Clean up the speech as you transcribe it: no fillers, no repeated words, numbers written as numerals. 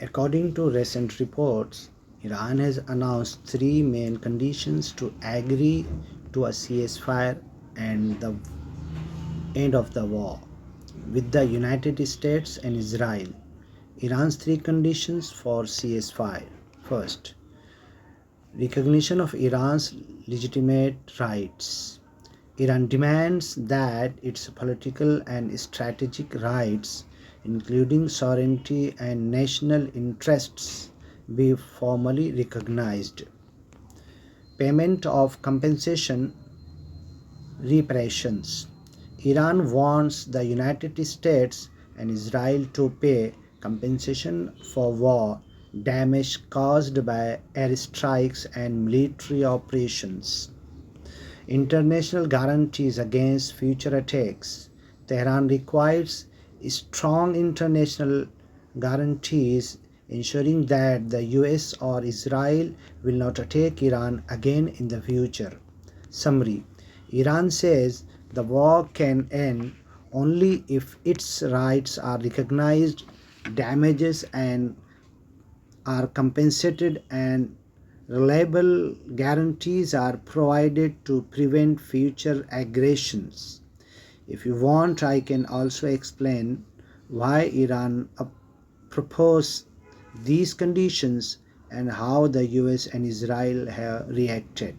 According to recent reports, Iran has announced three main conditions to agree to a ceasefire and the end of the war with the United States and Israel. Iran's three conditions for ceasefire. First, recognition of Iran's legitimate rights. Iran demands that its political and strategic rights, including sovereignty and national interests, be formally recognized. Payment of compensation reparations. Iran wants the United States and Israel to pay compensation for war damage caused by airstrikes and military operations. International guarantees against future attacks. Tehran requires strong international guarantees ensuring that the US or Israel will not attack Iran again in the future. Summary: Iran says the war can end only if its rights are recognized, damages and are compensated, and reliable guarantees are provided to prevent future aggressions. If you want, I can also explain why Iran proposed these conditions and how the US and Israel have reacted.